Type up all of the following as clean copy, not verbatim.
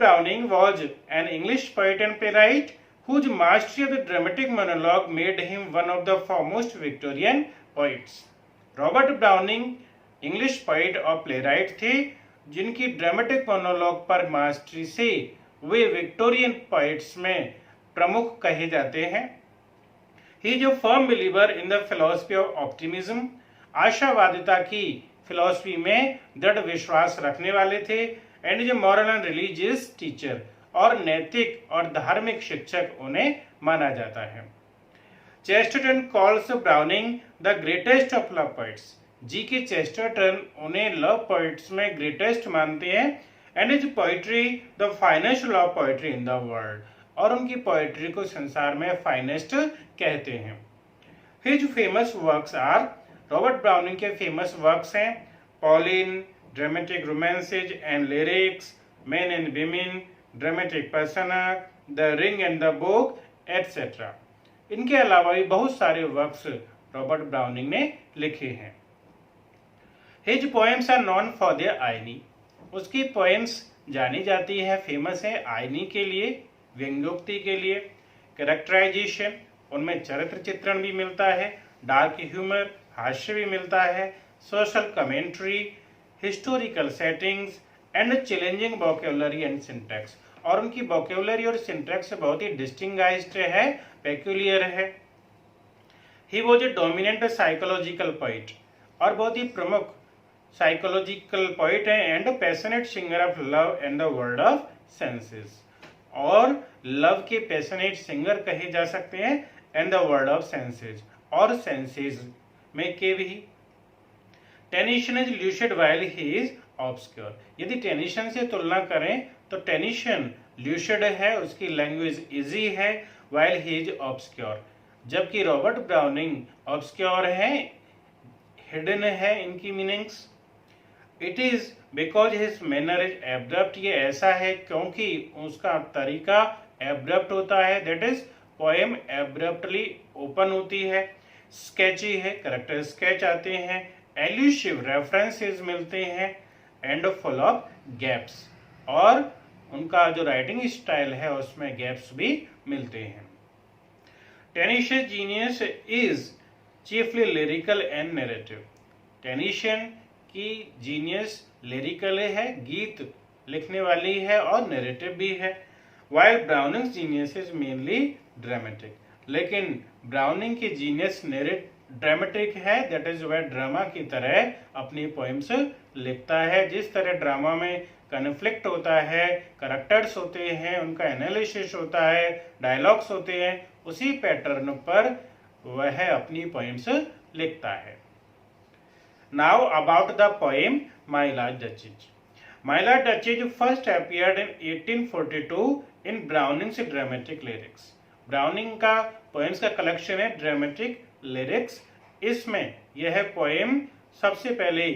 Browning was an English poet and playwright whose mastery of the dramatic monologue made him one of the foremost Victorian poets. Robert browning English poet और playwright थे जिनकी dramatic monologue पर mastery से वे Victorian poets में प्रमुख कहे जाते हैं. He is a firm believer in the philosophy of optimism. आशावादिता की फिलॉसफी में दृढ़ विश्वास रखने वाले थे. And is a moral and religious teacher. और नैतिक और धार्मिक शिक्षक उन्हें माना जाता है. Chesterton calls Browning the greatest of love poets. G K Chesterton उन्हें लव पोइट्स में ग्रेटेस्ट मानते हैं. And is poetry the finest love poetry in the world. और उनकी पोइट्री को संसार में फाइनेस्ट कहते हैं. His famous works are. Robert Browning के फेमस वर्क्स हैं Pauline, dramatic romances and lyrics, men and women, dramatic persona, the ring and the book etcetera. इनके अलावा भी बहुत सारे वर्क्स रॉबर्ट ब्राउनिंग ने लिखे हैं. His poems are known for their irony. उसकी पोएम्स जानी जाती है, फेमस है आयनी के लिए, व्यंग्योक्ति के लिए, कैरेक्टराइजेशन, उनमें चरित्र चित्रण भी मिलता है, डार्क ह्यूमर, हास्य भी मिलता है, social commentary, historical settings and challenging vocabulary and syntax. और उनकी वोकैबुलरी और सिंटैक्स बहुत ही डिस्टिंग्विश्ड है, पेक्यूलियर है. He was a dominant psychological poet. और बहुत ही प्रमुख साइकोलॉजिकल पोइट है. And passionate singer of love and the world of senses. और लव के पैशनेट सिंगर कहे जा सकते हैं and the world of senses. और सेंसेस में के भी. Tension is lucid while he is obscure. यदि टेनिशन से तुलना करें तो टेनिशन ल्यूसिड है, उसकी लैंग्वेज इजी है, व्हाइल ही इज ऑब्सक्योर. जबकि रॉबर्ट ब्राउनिंग ऑब्सक्योर है, हिडन है इनकी meanings. It is because his manner is abrupt. ये ऐसा है क्योंकि उसका तरीका एब्रप्ट होता है. That is poem abruptly open होती है. स्केची है, करेक्टर स्केच आते हैं, एल्यूसिव रेफरेंसेस मिलते हैं एंड फुल ऑफ गैप्स. और उनका जो राइटिंग स्टाइल है उसमें गैप्स भी मिलते हैं. Tennyson's genius is chiefly lyrical and narrative. Tennyson की जीनियस लिरिकल है, गीत लिखने वाली है, और नैरेटिव भी है. While browning genius is mainly dramatic. लेकिन ब्राउनिंग की जीनियस ड्रामेटिक है. दैट इज वह ड्रामा की तरह अपनी पोएम्स लिखता है. जिस तरह ड्रामा में कन्फ्लिक्ट होता है, करेक्टर्स होते हैं, उनका एनालिसिस होता है, डायलॉग्स होते हैं, उसी पैटर्न पर वह अपनी पोएम्स लिखता है. Now about the poem my lord duchess. My lord duchess first appeared in 1842 in Browning's dramatic lyrics. Browning का पोएम्स का कलेक्शन है ड्रामेटिक लिरिक्स. इसमें यह पोएम सबसे पहले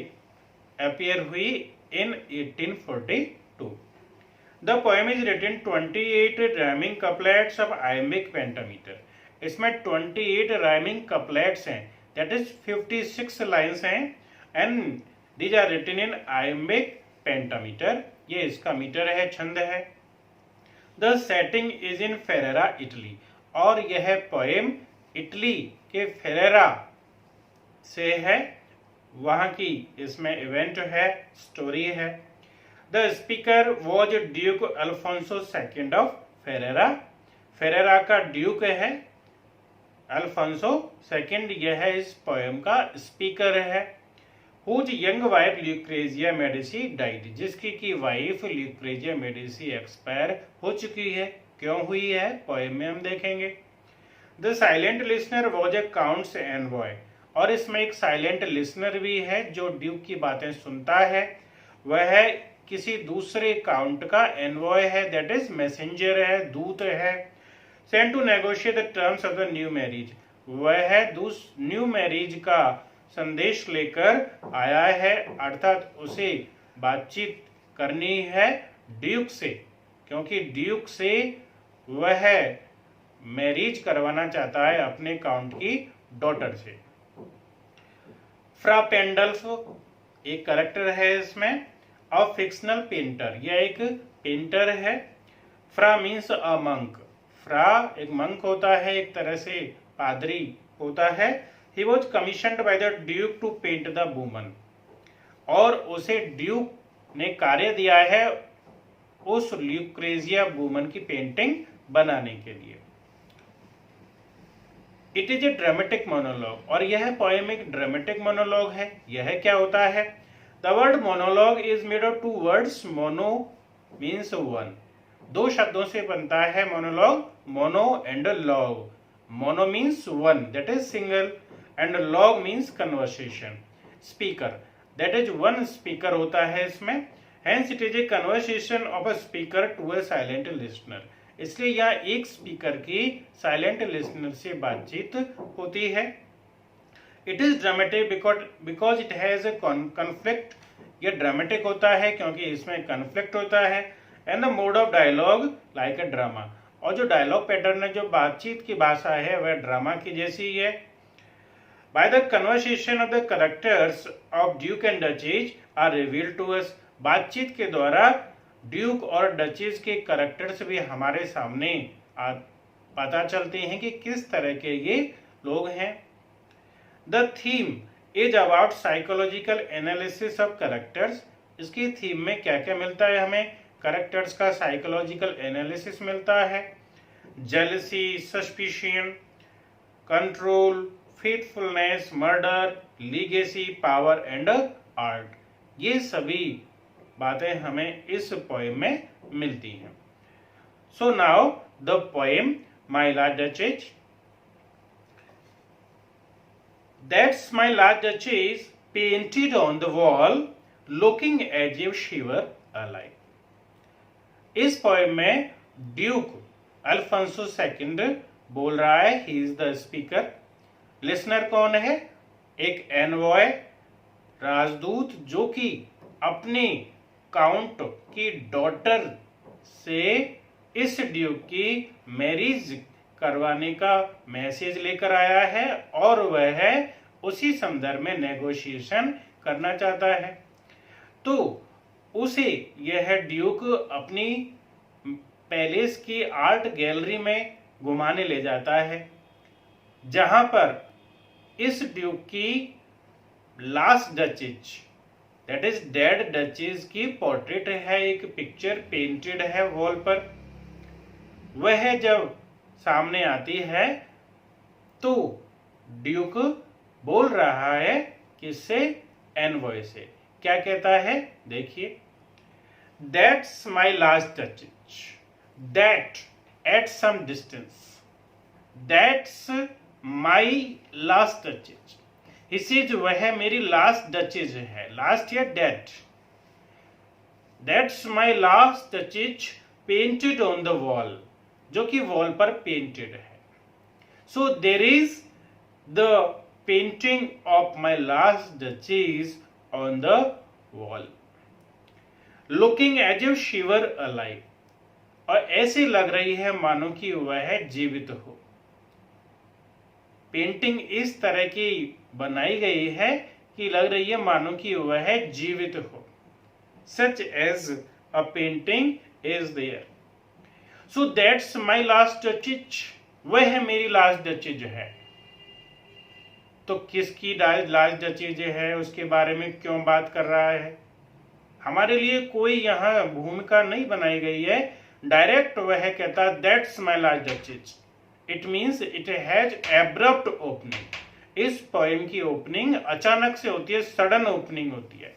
अपीयर हुई in 1842. The poem is written 28 rhyming couplets of iambic pentameter. इसमें 28 rhyming couplets हैं, that is 56 lines हैं, and these are written in iambic pentameter. ये इसका मीटर है, छंद है. The setting is in Ferrara, Italy. और यह पोएम इटली के फेरेरा से है, वहां की इसमें इवेंट है, स्टोरी है. The speaker was Duke Alfonso second of Ferreira. Ferreira का ड्यूक है अल्फोंसो सेकेंड, यह इस पोएम का स्पीकर है. Whose young wife Lucrezia Medici died. जिसकी की वाइफ ल्यूक्रेजिया मेडिसी एक्सपायर हो चुकी है. क्यों हुई है पोएम में हम देखेंगे. The silent listener was a counts envoy. और इसमें एक साइलेंट लिसनर भी है जो ड्यूक की बातें सुनता है. वह किसी दूसरे काउंट का एनवॉय है, दैट इज मैसेंजर है, दूत है. Sent to negotiate the terms of the new marriage. वह न्यू मैरिज का संदेश लेकर आया है, अर्थात उसे बातचीत करनी है ड्यूक से, क्योंकि ड्यूक से वह मैरिज करवाना चाहता है अपने काउंट की डॉटर से. फ्रा पेंडल्फ एक करेक्टर है इसमें. और फिक्शनल पेंटर, यह एक पेंटर है। फ्रा मीन्स अ मंक, फ्रा एक मंक होता है, एक तरह से पादरी होता है। He was commissioned by the duke to paint the woman, और उसे ड्यूक ने कार्य दिया है उस ल्यूक्रेजिया वुमन की पेंटिंग बनाने के लिए। It is A dramatic monologue, और यह पोएम एक ड्रामेटिक मोनोलॉग है। यह क्या होता है? The word monologue is made of 2 words, mono means one, 2 शब्दों से बनता है monologue, mono and log. Mono means one, that is single, and log means conversation, speaker, that is one speaker होता है इसमें। Hence it is a conversation of a speaker to a silent listener, इसलिए यहाँ एक speaker की silent listener से बातचीत होती है। It is dramatic because it has a conflict, ये ड्रामेटिक होता है क्योंकि इसमें कॉन्फ्लिक्ट होता है। And the mode of dialogue like a drama, और जो डायलॉग पैटर्न है, जो बातचीत की भाषा है, वह ड्रामा की जैसी ही है। By the conversation of the characters of duke and duchess are revealed to us, बातचीत के द्वारा ड्यूक और डचेज के कैरेक्टर्स भी हमारे सामने पता चलते हैं कि किस तरह के ये लोग हैं। The theme is about psychological analysis of characters, इसकी थीम में क्या क्या मिलता है हमें? कैरेक्टर्स का साइकोलॉजिकल एनालिसिस मिलता है। Jealousy, suspicion, control, faithfulness, murder, legacy, power and art, ये सभी बातें हमें इस पोएम में मिलती हैं। So now the poem my last duchess. That's my last duchess painted on the wall looking as if she were alive. इस poem में ड्यूक अल्फांसो II बोल रहा है, he is the speaker. Listener कौन है? एक एनवॉय, राजदूत, जो कि अपने काउंट की डॉटर से इस ड्यूक की मैरिज करवाने का मैसेज लेकर आया है, और वह उसी संदर्भ में नेगोशिएशन करना चाहता है। तो उसे यह ड्यूक अपनी पैलेस की आर्ट गैलरी में घुमाने ले जाता है, जहां पर इस ड्यूक की last duchess, that is dead duchess की पोर्ट्रेट है, एक पिक्चर पेंटेड है वॉल पर। वह जब सामने आती है तो ड्यूक बोल रहा है किससे? एनवॉय से। क्या कहता है? देखिए, that's my last duchess, that at some distance, that's my last duchess, इसी जो वह मेरी लास्ट डचेज है, लास्ट या date, that's my last duchess painted on the wall, जो कि वॉल पर पेंटेड है। So there is the painting of my last duchess on the wall looking as if she were alive, और ऐसी लग रही है मानो कि वह जीवित हो। पेंटिंग इस तरह की बनाई गई है कि लग रही है मानो कि वह जीवित हो। Such as a painting is there. So that's my last duchess, वह मेरी लास्ट डचेज है। तो किसकी लास्ट डचेज है, उसके बारे में क्यों बात कर रहा है? हमारे लिए कोई यहाँ भूमिका नहीं बनाई गई है, डायरेक्ट वह कहता that's my last duchess. It means it has abrupt opening. इस पोएम की ओपनिंग अचानक से होती है, सडन ओपनिंग होती है।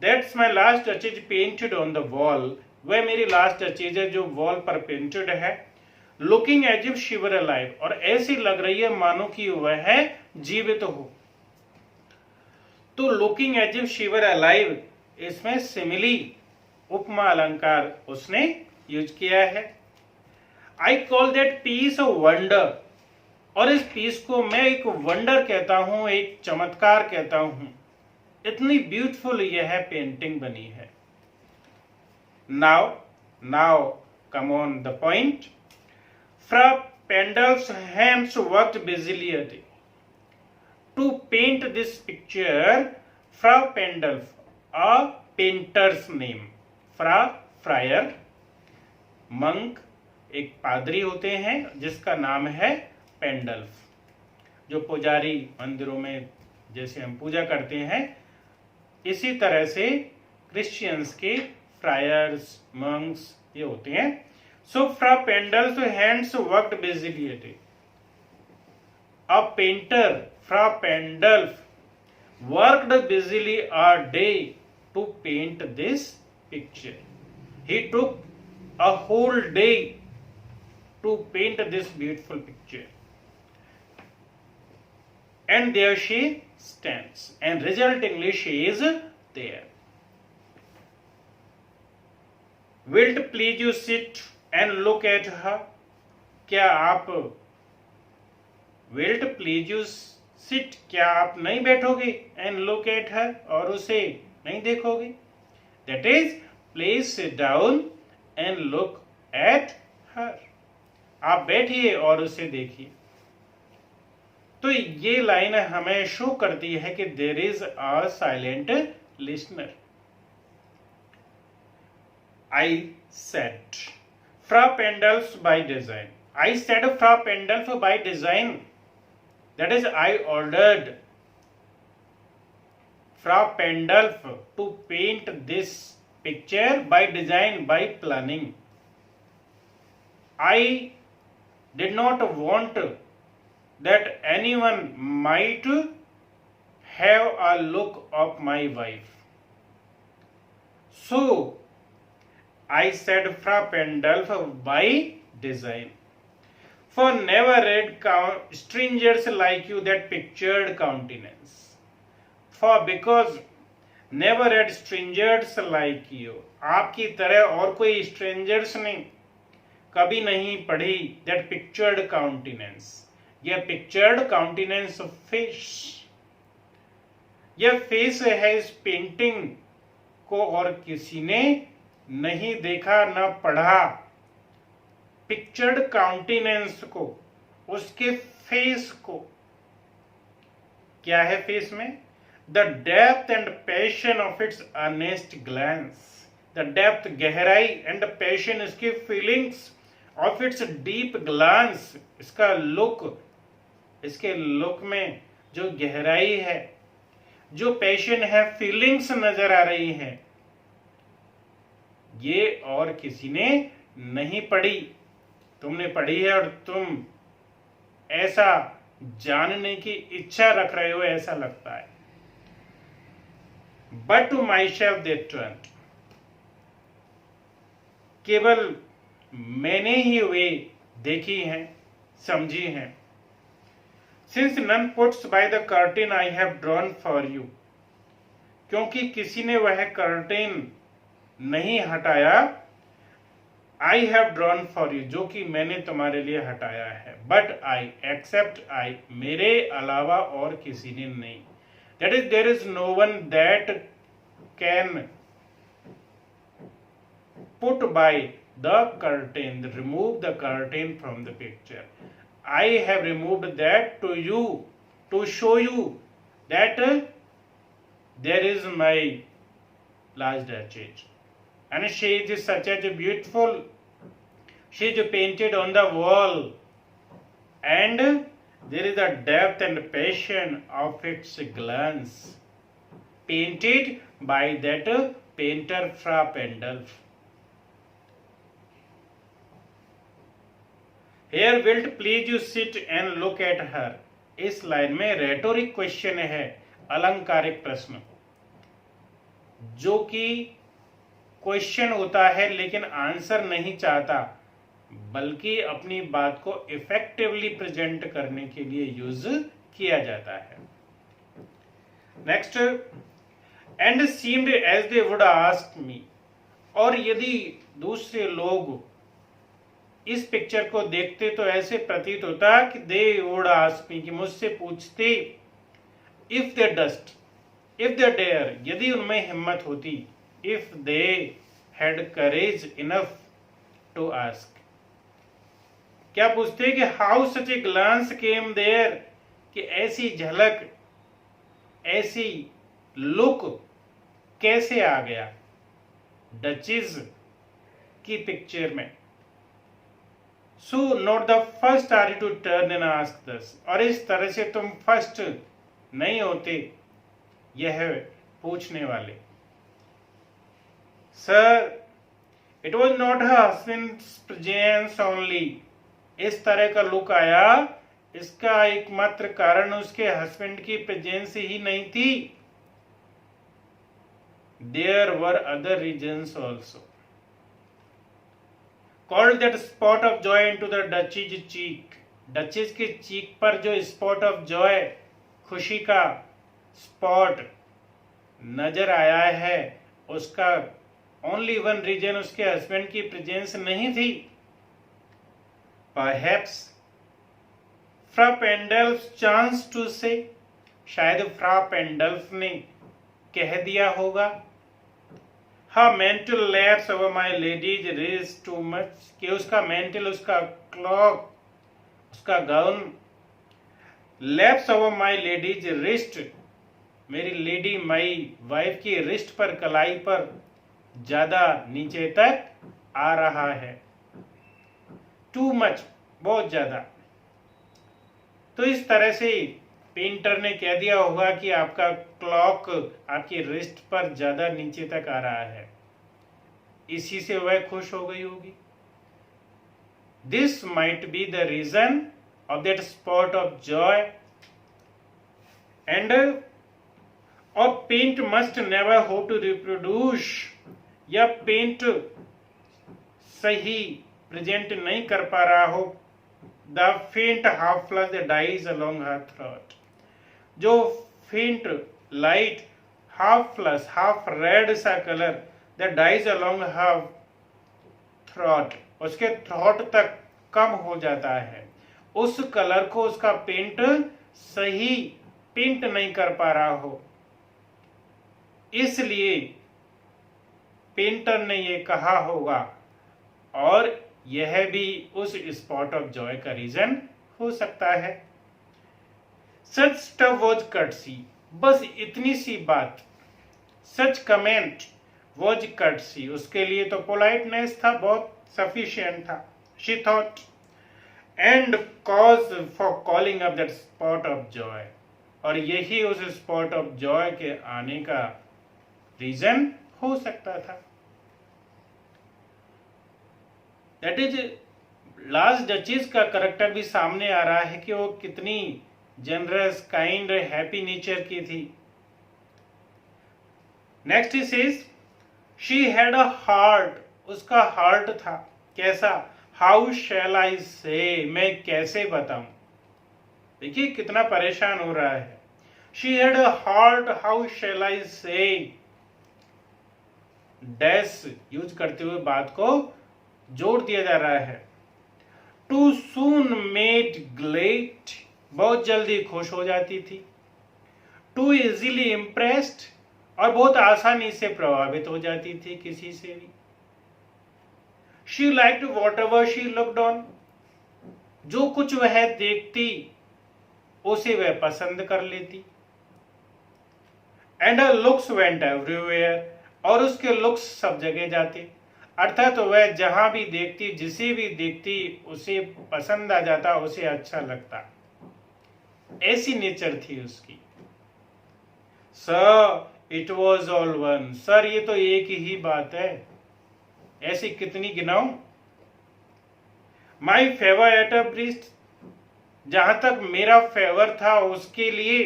That's my last duchess painted on the wall, वह मेरी लास्ट डचेज है जो वॉल पर पेंटेड है। Looking as if she were alive, और ऐसी लग रही है मानो कि वह जीवित हो। तो looking as if she were alive, इसमें सिमिली उपमा अलंकार उसने यूज किया है। I call that piece a wonder, और इस पीस को मैं एक वंडर कहता हूं, एक चमत्कार कहता हूं। इतनी ब्यूटीफुल यह पेंटिंग बनी है। Now come on the point. Fra Pandolf's hands worked busily a day to paint this picture. Fra Pendulf, a painter's name. Fra fryer, monk एक पादरी होते हैं जिसका नाम है पेंडल्फ, जो पुजारी मंदिरों में जैसे हम पूजा करते हैं इसी तरह से क्रिश्चियंस के फ्रायर्स, मंक्स ये होते हैं। So Fra Pandolf's hands worked busily at it. A painter fra Pandulf worked busily a day to paint this picture. He took a whole day to paint this beautiful picture. And there she stands. And resultingly she is there. Wilt please you sit and look at her? क्या आप Wilt please you sit? क्या आप नहीं बैठोगे? And look at her, और उसे नहीं देखोगे? That is, please sit down and look at her. आप बैठिए और उसे देखिए। तो ये लाइन हमें शो करती है कि there is a silent listener. I said fra Pandulf by design. I said fra Pandulf by design. That is, I ordered fra Pandulf to paint this picture by design, by planning. I did not want that anyone might have a look of my wife. So, I said fra Pandulf by design. For never read strangers like you that pictured countenance. For because never read strangers like you. आपकी तरह और कोई strangers ने कभी नहीं पढ़ी that pictured countenance. यह pictured countenance of face. यह face है इस पेंटिंग को और किसी ने नहीं देखा न पढ़ा। पिक्चर्ड काउंटिनेंस को, उसके फेस को। क्या है फेस में? The depth and passion of its earnest glance. The depth गहराई एंड पैशन इसकी feelings of its deep glance, इसका लुक, इसके लुक में जो गहराई है, जो पैशन है, फीलिंग्स नजर आ रही है, ये और किसी ने नहीं पढ़ी। तुमने पढ़ी है और तुम ऐसा जानने की इच्छा रख रहे हो, ऐसा लगता है। But to myself they went, केवल मैंने ही वे देखी हैं, समझी हैं। Since none puts by the curtain I have drawn for you, क्योंकि किसी ने वह कर्टेन नहीं हटाया, I have drawn for you, जो कि मैंने तुम्हारे लिए हटाया है। बट आई एक्सेप्ट आई, मेरे अलावा और किसी ने नहीं। That is, there is no one that can put by the curtain, remove the curtain from the picture. I have removed that to you, to show you that there is my last change. And she is such a beautiful, she is painted on the wall, and there is a depth and passion of its glance, painted by that painter fra Pandulf. Here wilt please you sit and look at her. इस line में rhetoric question है, अलंकारिक प्रश्न, जो कि question होता है लेकिन answer नहीं चाहता, बल्कि अपनी बात को इफेक्टिवली प्रेजेंट करने के लिए यूज किया जाता है। Next, and seemed as they would ask me, और यदि दूसरे लोग इस पिक्चर को देखते तो ऐसे प्रतीत होता कि दे वुड आस्क मी, कि मुझसे पूछते, if they durst, if they dare, यदि उनमें हिम्मत होती, if they had courage enough to ask। क्या पूछते कि how such a glance came there, कि ऐसी झलक, ऐसी लुक कैसे आ गया। डचेस की पिक्चर में। So not the first are you to turn and ask this, और इस तरह से तुम फर्स्ट नहीं होते यह पूछने वाले। Sir it was not her husband's presence only, इस तरह का लुक आया, इसका एकमात्र कारण उसके हस्बैंड की प्रेजेंस ही नहीं थी। There were other reasons also. Called that spot of joy into the duchess' cheek, duchess के चीक पर जो स्पॉट ऑफ जॉय, खुशी का स्पॉट नजर आया है, उसका ओनली वन रीजन उसके हस्बैंड की प्रेजेंस नहीं थी। Perhaps Fra Pandolf chance to say, शायद फ्रा पेंडल्फ ने कह दिया होगा, हाँ mantle laps over my lady's wrist too much, कि उसका मेंटल, उसका क्लॉक, उसका gown, laps over my lady's wrist, मेरी लेडी माई वाइफ की रिस्ट पर, कलाई पर ज्यादा नीचे तक आ रहा है। टू मच, बहुत ज्यादा। तो इस तरह से पेंटर ने कह दिया होगा कि आपका क्लॉक आपकी रिस्ट पर ज्यादा नीचे तक आ रहा है, इसी से वह खुश हो गई होगी। This might be the reason of that spot of joy and और paint must never hope to reproduce, या पेंट सही प्रेजेंट नहीं कर पा रहा हो the faint half flush that dies along her throat, जो faint light half flush, half red सा colour that dies along her throat, उसके थ्रोट तक कम हो जाता है, उस कलर को उसका पेंट सही पेंट नहीं कर पा रहा हो, इसलिए पेंटर ने ये कहा होगा, और यह भी उस स्पॉट ऑफ जॉय का रीजन हो सकता है। सच स्टफ वॉज कर्टसी, बस इतनी सी बात, सच कमेंट वॉज कर्टसी, उसके लिए तो पोलाइटनेस था, बहुत सफिशिएंट था। She thought and cause for calling up that spot of Joy, और यही उस स्पॉट ऑफ जॉय के आने का रीजन हो सकता था। दैट इज लास्ट डचेस का करेक्टर भी सामने आ रहा है कि वो कितनी जनरस, काइंड, हैप्पी नेचर की थी। Next is she had a heart, उसका हार्ट था, कैसा, हाउ शैल आई से, मैं कैसे बताऊं, देखिए कितना परेशान हो रहा है। She had a heart how shall I say, dash use करते हुए बात को जोड़ दिया जा रहा है। टू सून मेड ग्लेड, बहुत जल्दी खुश हो जाती थी। टू इजीली इम्प्रेस्ड, और बहुत आसानी से प्रभावित हो जाती थी किसी से भी। She liked what ever she looked on, जो कुछ वह देखती उसे वह पसंद कर लेती। And her looks went everywhere, और उसके लुक्स सब जगह जाते, अर्थात तो वह जहां भी देखती, जिसे भी देखती उसे पसंद आ जाता, उसे अच्छा लगता, ऐसी नेचर थी उसकी। Sir it was all one, sir ये तो एक ही बात है, ऐसी कितनी गिनाऊं। My favour at a breast, जहां तक मेरा फेवर था उसके लिए,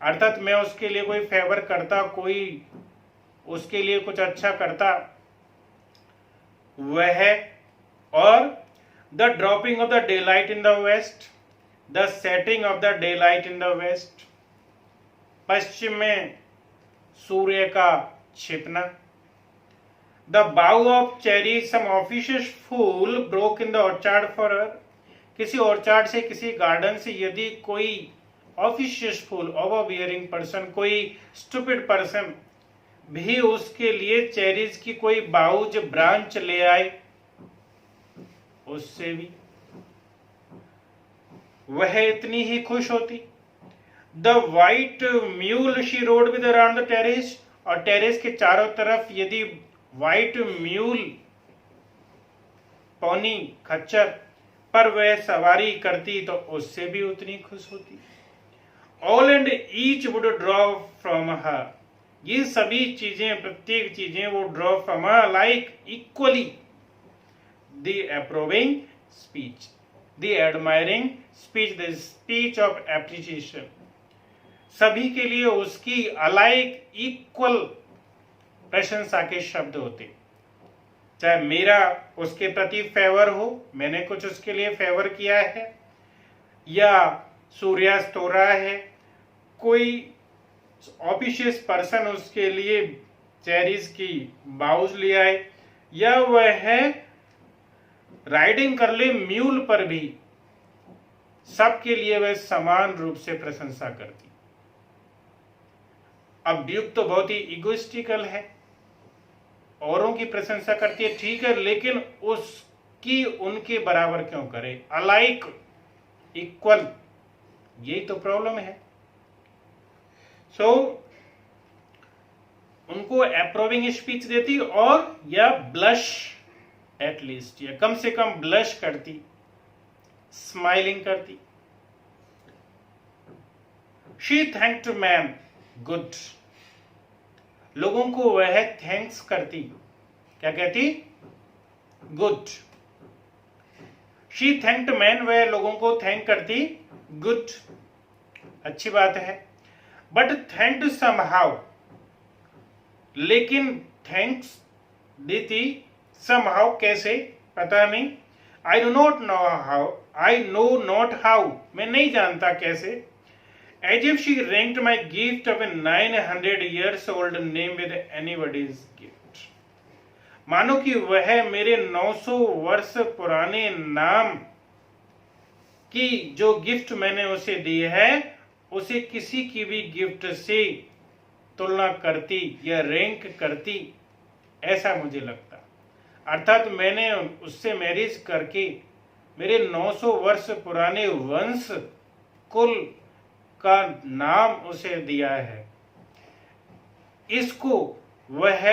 अर्थात मैं उसके लिए कोई फेवर करता, कोई उसके लिए कुछ अच्छा करता, वह, और the dropping of the daylight in the west, the setting of the daylight in the west, पश्चिम में सूर्य का छिपना। The bough of cherry some officious fool broke in the orchard for her, किसी orchard से, किसी garden से यदि कोई officious fool, overbearing person, कोई स्टूपिड पर्सन भी उसके लिए चेरीज की कोई बाउज ब्रांच ले आए, उससे भी वह इतनी ही खुश होती। The white mule she road with around the terrace, और टेरेस के चारों तरफ यदि वाइट म्यूल पौनी खच्चर पर वह सवारी करती तो उससे भी उतनी खुश होती। All and each would draw from her, ये सभी चीजें, प्रत्येक चीजें वो draw from her like equally the approving speech, the admiring speech, the speech of appreciation, सभी के लिए उसकी अलाइक इक्वल प्रशंसा के शब्द होते। चाहे मेरा उसके प्रति फेवर हो, मैंने कुछ उसके लिए फेवर किया है, या सूर्यास्त हो रहा है, कोई ऑफिशियस पर्सन उसके लिए चेरीज की बाउज ले आए, या वह है राइडिंग कर ले म्यूल पर भी, सबके लिए वह समान रूप से प्रशंसा करती। अब ड्यूक तो बहुत ही इगोइस्टिकल है, औरों की प्रशंसा करती है, ठीक है, लेकिन उसकी उनके बराबर क्यों करे, अलाइक इक्वल, यही तो प्रॉब्लम है। सो उनको अप्रूविंग स्पीच देती, और या ब्लश एटलीस्ट, या कम से कम ब्लश करती, स्माइलिंग करती। शी थैंक्ड मैन गुड, लोगों को वह थैंक्स करती, क्या कहती, गुड। शी थैंक्ड मैन, वह लोगों को थैंक करती, गुड, अच्छी बात है। बट थैंक्ड समहाउ, लेकिन थैंक्स देती समहाउ, कैसे पता नहीं, I do not know how, I know not how, मैं नहीं जानता कैसे। As if she ranked my gift of a 900 years old name with anybody's gift, मानो कि वह मेरे 900 वर्ष पुराने नाम की जो गिफ्ट मैंने उसे दी है, उसे किसी की भी गिफ्ट से तुलना करती या रैंक करती, ऐसा मुझे लगता। अर्थात मैंने उससे मैरिज करके मेरे 900 वर्ष पुराने वंश कुल का नाम उसे दिया है, इसको वह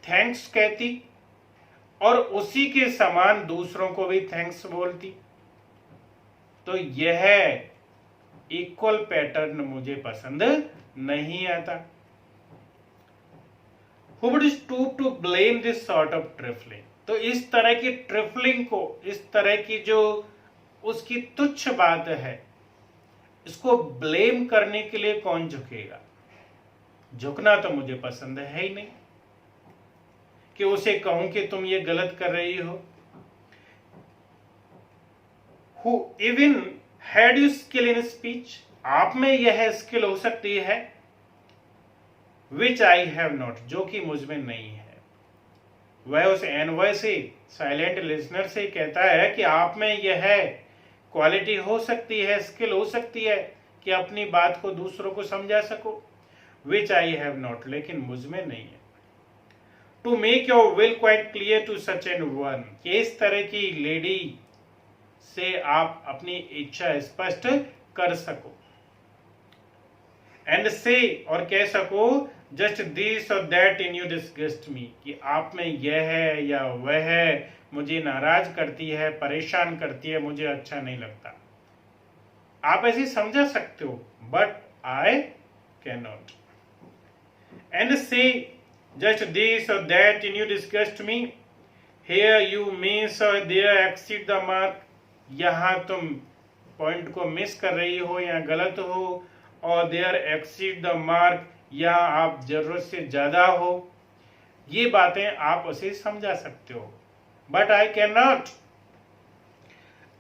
थैंक्स कहती, और उसी के समान दूसरों को भी थैंक्स बोलती। तो यह इक्वल पैटर्न मुझे पसंद नहीं आता। Who would stoop to blame this sort of trifling? तो इस तरह की ट्रिफलिंग को, इस तरह की जो उसकी तुच्छ बात है, इसको ब्लेम करने के लिए कौन झुकेगा? झुकना तो मुझे पसंद है ही नहीं कि उसे कहूं कि तुम ये गलत कर रही हो। Who even had you skill in speech? आप में यह स्किल हो सकती है, which I have not, जो कि मुझ में नहीं है। वह उस एनवॉय से, साइलेंट लिसनर से कहता है कि आप में यह क्वालिटी हो सकती है, स्किल हो सकती है कि अपनी बात को दूसरों को समझा सको, विच आई हैव नॉट, लेकिन मुझ में नहीं है। To make your will quite clear to such an one, कि इस तरह की लेडी से आप अपनी इच्छा स्पष्ट कर सको। एंड से, और कह सको, जस्ट दिस और दैट इन यू डिसगस्ट मी, कि आप में यह है या वह है मुझे नाराज करती है, परेशान करती है, मुझे अच्छा नहीं लगता। आप ऐसे समझा सकते हो, but I can not. And से जस्ट दिस और that in you disgust me, here you miss और देयर एक्सीड द मार्क, यहां तुम पॉइंट को मिस कर रही हो या गलत हो, और देयर एक्सीड द मार्क, या आप जरूरत से ज्यादा हो। ये बातें आप उसे समझा सकते हो, but I cannot.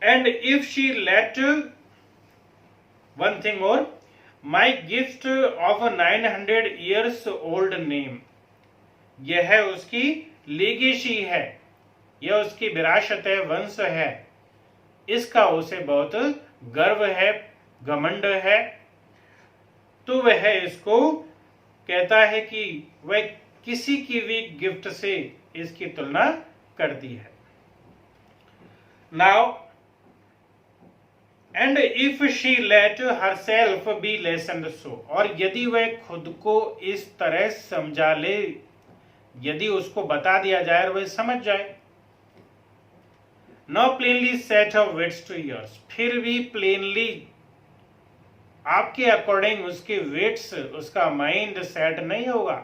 And if she let, one thing more, my gift of a 900 years old name, यह उसकी लेगेसी है, यह उसकी विरासत है, वंश है, इसका उसे बहुत गर्व है, घमंड है। तो वह इसको कहता है कि वह किसी की भी गिफ्ट से इसकी तुलना करती है। Now and if she let herself be lessoned so, और यदि वह खुद को इस तरह समझा ले यदि उसको बता दिया जाए और वह समझ जाए। No plainly set off waits to years, फिर भी प्लेनली आपके अकॉर्डिंग उसके वेट्स, उसका माइंड सेट नहीं होगा।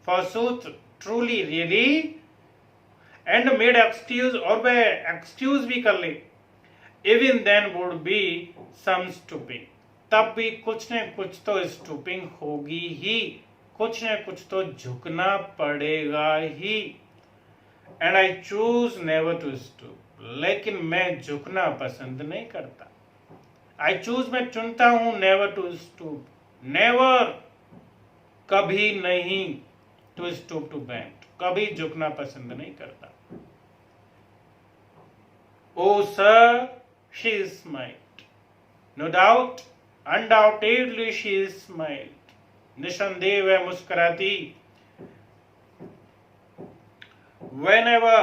Forsooth truly really and made excuse, और वह एक्सक्यूज भी कर ले। Even then would be some stooping, तब भी कुछ न कुछ तो स्टूपिंग होगी ही, कुछ न कुछ तो झुकना पड़ेगा ही। And I choose never to stoop, लेकिन मैं झुकना पसंद नहीं करता। आई चूज, मैं चुनता हूं, नेवर टू स्टूप, नेवर, कभी नहीं, टू स्टूप टू बेंड, कभी झुकना पसंद नहीं करता। Oh sir, she smiled, no doubt, undoubtedly she smiled, निसंदेह वह मुस्कुराती। Whenever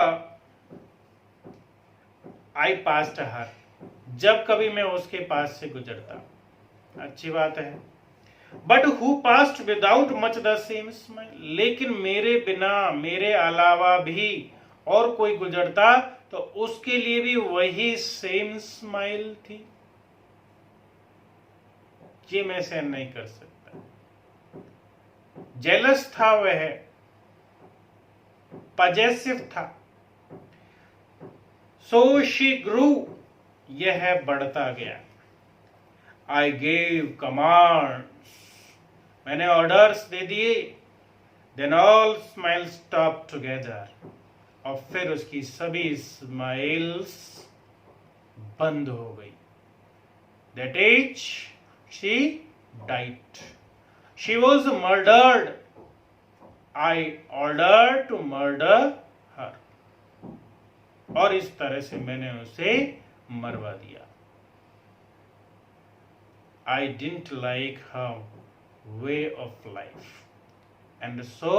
I passed her, जब कभी मैं उसके पास से गुजरता। अच्छी बात है। But who passed without much the same smile, लेकिन मेरे बिना, मेरे अलावा भी और कोई गुजरता तो उसके लिए भी वही सेम स्माइल थी। ये मैं सहन नहीं कर सकता। जेलस था वह, पजेसिव था। सो शी ग्रू, यह बढ़ता गया। आई गेव कमांड्स, मैंने ऑर्डर्स दे दिए। Then all smile stop together, और फिर उसकी सभी स्माइल्स बंद हो गई। That is she died, she was murdered, I ordered to murder her, और इस तरह से मैंने उसे मरवा दिया। I didn't like her way of life, and so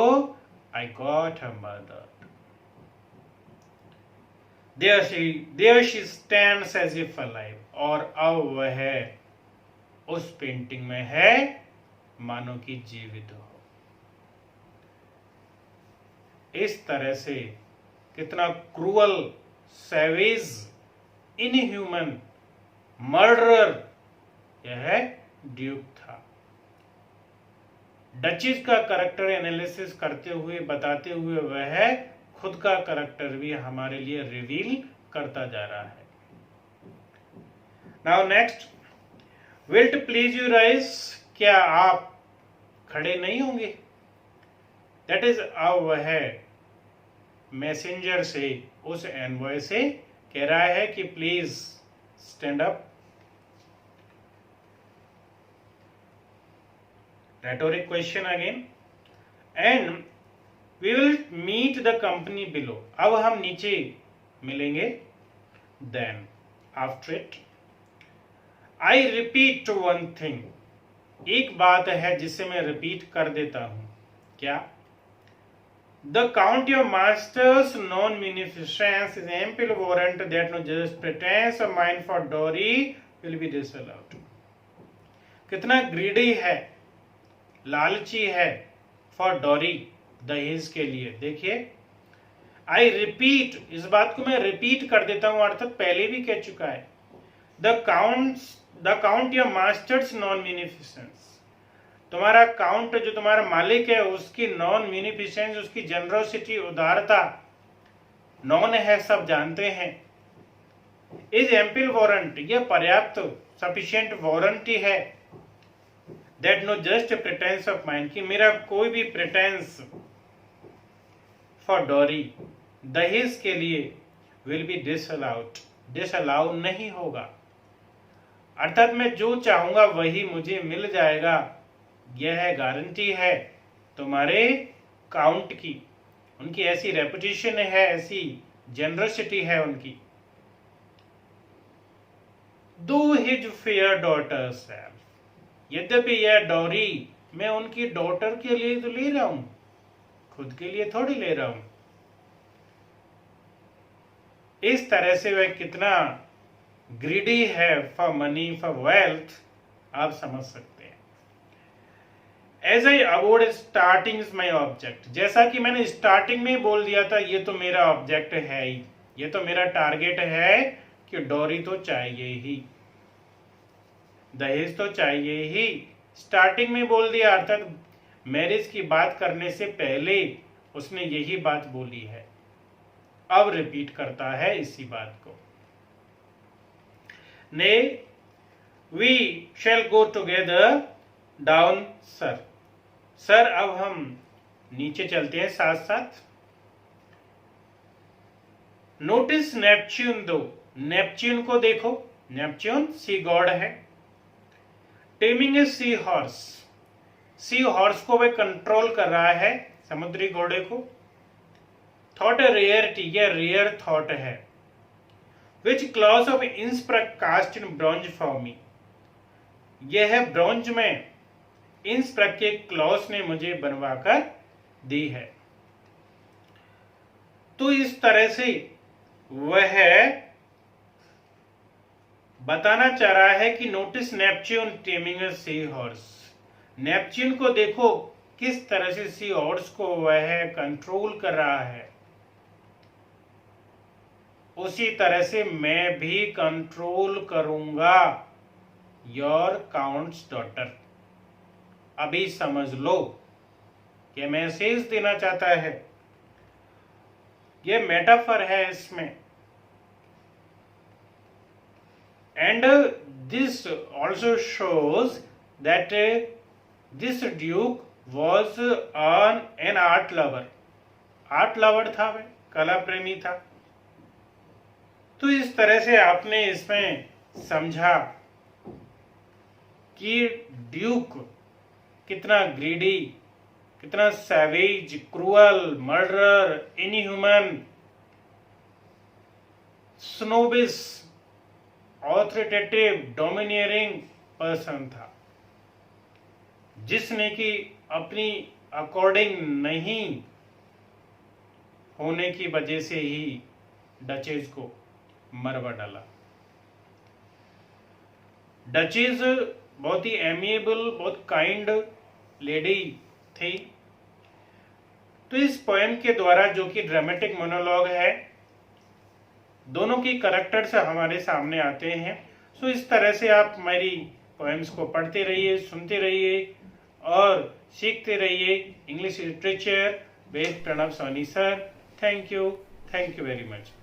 I got her murdered. There she stands as if alive, और अब वह उस पेंटिंग में है मानो कि जीवित हो। इस तरह से कितना क्रूअल, सैवेज, इनह्यूमन, मर्डरर यह ड्यूक था। डचेस का करैक्टर एनालिसिस करते हुए, बताते हुए वह खुद का करैक्टर भी हमारे लिए रिवील करता जा रहा है। Now next, will to please you rise, क्या आप खड़े नहीं होंगे? दैट इज, अब वह मैसेंजर से, उस एनवॉय से कह रहा है कि please stand up. Rhetoric question again. And we will meet the company below, अब हम नीचे मिलेंगे। Then after it I repeat one thing, एक बात है जिसे मैं रिपीट कर देता हूं। क्या? The county of master's non-munificence is ample warrant that no just pretense of mine for dowry will be disallowed. कितना ग्रीडी है, लालची है फॉर डॉरी, दहेज के लिए। देखिए, आई रिपीट, इस बात को मैं रिपीट कर देता हूं, अर्थात पहले भी कह चुका है। The county of masters known munificence, तुम्हारा काउंट, जो तुम्हारा मालिक है, उसकी नॉन म्यूनिफिसेंस, उसकी जनरोसिटी, उदारता नॉन है, सब जानते हैं। इज एम्पल वारंट, यह पर्याप्त, सफिशिएंट वारंटी है। That know just pretence of mind, कि मेरा कोई भी प्रिटेंस फॉर डॉरी, दहेज के लिए, विल बी डिसअलाउड, डिसअलाउ नहीं होगा। अर्थात मैं जो चाहूंगा वही मुझे मिल जाएगा, यह गारंटी है तुम्हारे काउंट की। उनकी ऐसी रेपुटेशन है, ऐसी जनरसिटी है उनकी। दो हिज फेयर डॉटर सेल्फ, यद्यपि यह डॉरी मैं उनकी डॉटर के लिए तो ले रहा हूं, खुद के लिए थोड़ी ले रहा हूं। इस तरह से वह कितना ग्रीडी है फॉर मनी, फॉर वेल्थ, आप समझ सकते हैं। As I avowed starting is my object, जैसा कि मैंने स्टार्टिंग में बोल दिया था, ये तो मेरा ऑब्जेक्ट है ही, ये तो मेरा टारगेट है कि डोरी तो चाहिए ही, दहेज तो चाहिए ही। स्टार्टिंग में बोल दिया, अर्थात मैरिज की बात करने से पहले उसने यही बात बोली है, अब रिपीट करता है इसी बात को। Nay we shall go together down sir, sir अब हम नीचे चलते हैं साथ साथ। नोटिस नेपच्यून दो, नेपच्यून को देखो, नेपच्यून सी गॉड है। Taming a sea horse, sea horse को वह कंट्रोल कर रहा है, समुद्री घोड़े को। थॉट ए रेयरिटी, यह रेयर थॉट है। Which Claus of Innsbruck cast in bronze for me, यह है ब्रॉन्ज में इंस्प्रक के क्लॉज ने मुझे बनवाकर दी है। तो इस तरह से वह बताना चाह रहा है कि notice Neptune taming a sea horse, Neptune को देखो किस तरह से सी हॉर्स को वह कंट्रोल कर रहा है, उसी तरह से मैं भी कंट्रोल करूंगा योर काउंट्स डॉटर। अभी समझ लो कि मैसेज देना चाहता है, यह मेटाफर है इसमें। And this also shows that this Duke was an art lover, art lover था वह, कला प्रेमी था। तो इस तरह से आपने इसमें समझा कि ड्यूक कितना ग्रीडी, कितना savage, cruel, murderer, inhuman, snobbish, authoritative, domineering person था, जिसने कि अपनी अकॉर्डिंग नहीं होने की वजह से ही डचेज को मरवा डाला। डचेज बहुत ही एमिएबल, बहुत काइंड लेडी थी। तो इस पोएम के द्वारा, जो कि ड्रामेटिक मोनोलॉग है, दोनों की कैरेक्टर्स हमारे सामने आते हैं। सो इस तरह से आप मेरी पोएम्स को पढ़ते रहिए, सुनते रहिए और सीखते रहिए English literature with Pranav Soni sir. Thank you very much.